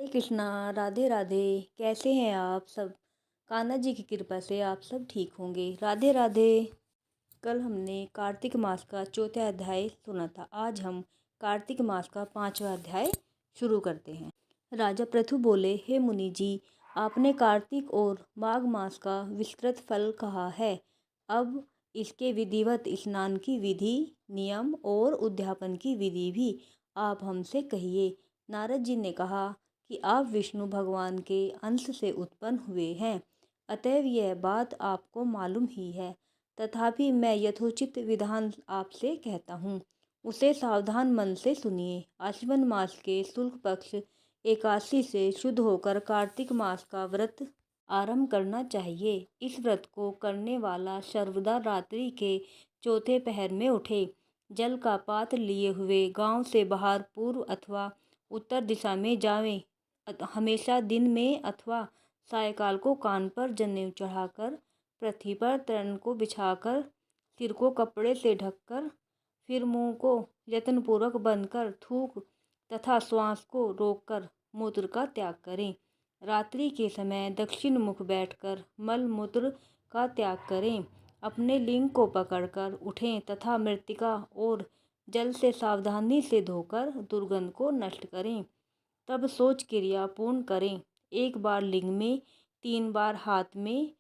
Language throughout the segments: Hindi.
हरे कृष्णा। राधे राधे। कैसे हैं आप सब? कान्हा जी की कृपा से आप सब ठीक होंगे। राधे राधे। कल हमने कार्तिक मास का चौथा अध्याय सुना था। आज हम कार्तिक मास का 5वां अध्याय शुरू करते हैं। राजा पृथु बोले, हे मुनि जी, आपने कार्तिक और माघ मास का विस्तृत फल कहा है। अब इसके विधिवत स्नान की विधि, नियम और उद्यापन की विधि भी आप हमसे कहिए। नारद जी ने कहा कि आप विष्णु भगवान के अंश से उत्पन्न हुए हैं, अतएव यह बात आपको मालूम ही है। तथापि मैं यथोचित विधान आपसे कहता हूँ, उसे सावधान मन से सुनिए। आश्विन मास के शुक्ल पक्ष एकादशी से शुद्ध होकर कार्तिक मास का व्रत आरंभ करना चाहिए। इस व्रत को करने वाला सर्वदा रात्रि के चौथे पहर में उठे, जल का पात्र लिए हुए गांव से बाहर पूर्व अथवा उत्तर दिशा में जावे। हमेशा दिन में अथवा सायकाल को कान पर जनेऊ चढ़ाकर, पृथ्वी पर तरण को बिछाकर, सिर को कपड़े से ढककर, फिर मुंह को यत्नपूर्वक बंद कर थूक तथा श्वास को रोककर मूत्र का त्याग करें। रात्रि के समय दक्षिण मुख बैठकर मल मूत्र का त्याग करें। अपने लिंग को पकड़कर उठें तथा मृत्तिका और जल से सावधानी से धोकर दुर्गंध को नष्ट करें। तब शौच क्रिया पूर्ण करें। एक बार लिंग में, 3 बार हाथ में,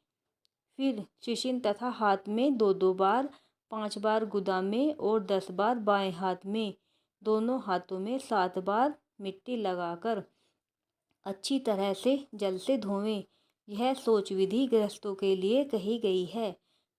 फिर शिशिन तथा हाथ में 2-2 बार, 5 बार गुदा में और 10 बार बाएं हाथ में, दोनों हाथों में 7 बार मिट्टी लगाकर अच्छी तरह से जल से धोवें। यह शौच विधि गृहस्थों के लिए कही गई है।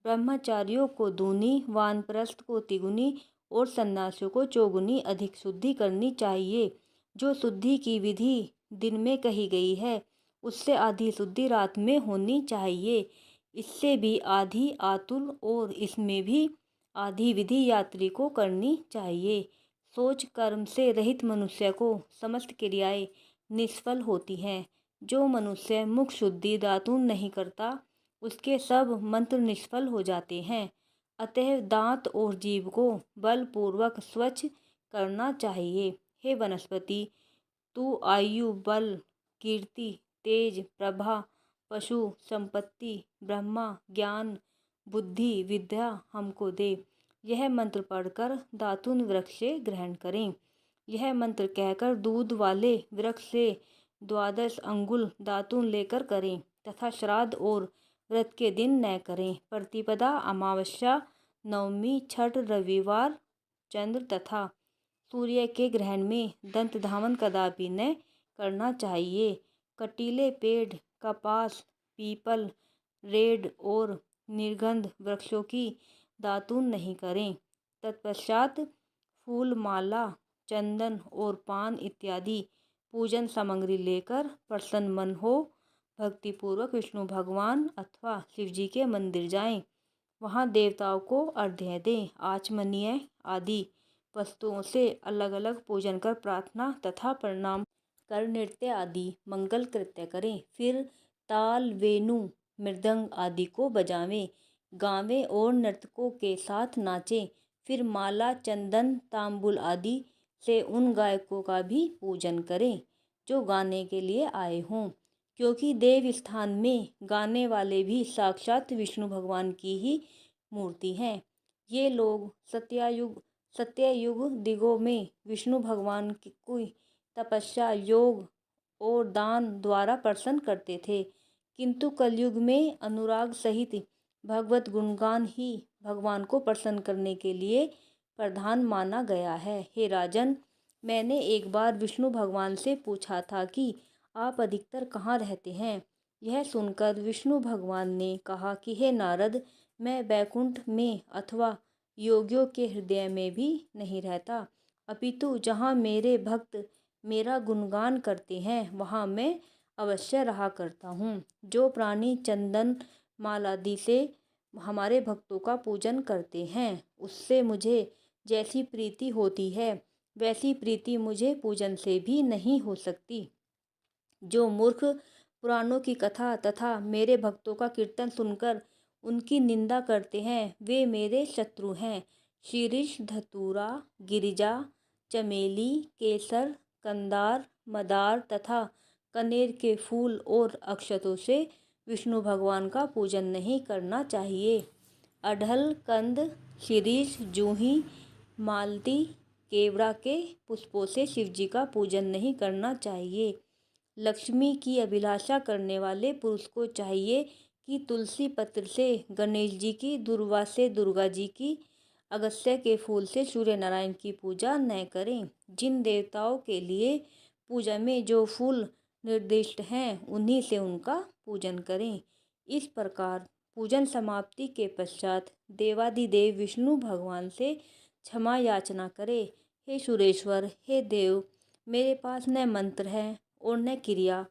ब्रह्मचारियों को दूनी, वानप्रस्थ को तिगुनी और सन्यासियों को चौगुनी अधिक शुद्धि करनी चाहिए। जो शुद्धि की विधि दिन में कही गई है, उससे आधी शुद्धि रात में होनी चाहिए। इससे भी आधी आतुल और इसमें भी आधी विधि यात्री को करनी चाहिए। शौच कर्म से रहित मनुष्य को समस्त क्रियाएं निष्फल होती हैं। जो मनुष्य मुख शुद्धि दातुन नहीं करता, उसके सब मंत्र निष्फल हो जाते हैं। अतः दांत और जीभ को बलपूर्वक स्वच्छ करना चाहिए। हे वनस्पति, तू आयु, बल, कीर्ति, तेज, प्रभा, पशु संपत्ति, ब्रह्मा, ज्ञान, बुद्धि, विद्या हमको दे। यह मंत्र पढ़कर दातुन वृक्ष से ग्रहण करें। यह मंत्र कहकर दूध वाले वृक्ष से 12 अंगुल दातुन लेकर करें तथा श्राद्ध और व्रत के दिन न करें। प्रतिपदा, अमावस्या, नवमी, छठ, रविवार, चंद्र तथा सूर्य के ग्रहण में दंत धावन कदापि न करना चाहिए। कटीले पेड़, कपास, पीपल, रेड़ और निर्गंध वृक्षों की दातुन नहीं करें। तत्पश्चात फूल, माला, चंदन और पान इत्यादि पूजन सामग्री लेकर प्रसन्न मन हो भक्तिपूर्वक विष्णु भगवान अथवा शिवजी के मंदिर जाएं। वहां देवताओं को अर्घ्य दें। आचमनीय आदि वस्तुओं से अलग अलग पूजन कर प्रार्थना तथा प्रणाम कर नृत्य आदि मंगल कृत्य करें। फिर ताल, वेणु, मृदंग आदि को बजावें, गावें और नर्तकों के साथ नाचें। फिर माला, चंदन, तांबुल आदि से उन गायकों का भी पूजन करें जो गाने के लिए आए हों, क्योंकि देव स्थान में गाने वाले भी साक्षात विष्णु भगवान की ही मूर्ति हैं। ये लोग सत्ययुग दिगों में विष्णु भगवान की तपस्या, योग और दान द्वारा प्रसन्न करते थे, किंतु कलयुग में अनुराग सहित भगवत गुणगान ही भगवान को प्रसन्न करने के लिए प्रधान माना गया है। हे राजन, मैंने एक बार विष्णु भगवान से पूछा था कि आप अधिकतर कहाँ रहते हैं। यह सुनकर विष्णु भगवान ने कहा कि हे नारद, मैं वैकुंठ में अथवा योगियों के हृदय में भी नहीं रहता, अपितु जहाँ मेरे भक्त मेरा गुणगान करते हैं वहाँ मैं अवश्य रहा करता हूँ। जो प्राणी चंदन मालादि से हमारे भक्तों का पूजन करते हैं, उससे मुझे जैसी प्रीति होती है वैसी प्रीति मुझे पूजन से भी नहीं हो सकती। जो मूर्ख पुराणों की कथा तथा मेरे भक्तों का कीर्तन सुनकर उनकी निंदा करते हैं, वे मेरे शत्रु हैं। शीरीष, धतूरा, गिरिजा, चमेली, केसर, कंदार, मदार तथा कनेर के फूल और अक्षतों से विष्णु भगवान का पूजन नहीं करना चाहिए। अड़हल, कंद, शिरीष, जूही, मालती, केवड़ा के पुष्पों से शिव जी का पूजन नहीं करना चाहिए। लक्ष्मी की अभिलाषा करने वाले पुरुष को चाहिए कि तुलसी पत्र से गणेश जी की, दुर्वा से दुर्गा जी की, अगस्त्य के फूल से सूर्य नारायण की पूजा न करें। जिन देवताओं के लिए पूजा में जो फूल निर्दिष्ट हैं उन्हीं से उनका पूजन करें। इस प्रकार पूजन समाप्ति के पश्चात देवाधिदेव विष्णु भगवान से क्षमा याचना करें। हे सुरेश्वर, हे देव, मेरे पास न मंत्र है और न क्रिया,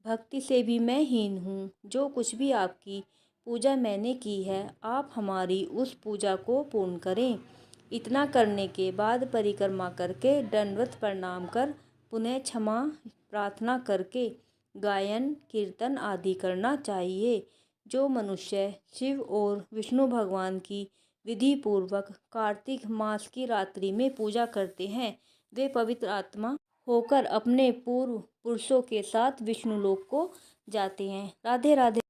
भक्ति से भी मैं हीन हूँ। जो कुछ भी आपकी पूजा मैंने की है, आप हमारी उस पूजा को पूर्ण करें। इतना करने के बाद परिक्रमा करके दंडवत प्रणाम कर पुनः क्षमा प्रार्थना करके गायन, कीर्तन आदि करना चाहिए। जो मनुष्य शिव और विष्णु भगवान की विधि पूर्वक कार्तिक मास की रात्रि में पूजा करते हैं, वे पवित्र आत्मा होकर अपने पूर्व पुरुषों के साथ विष्णु लोक को जाते हैं। राधे राधे।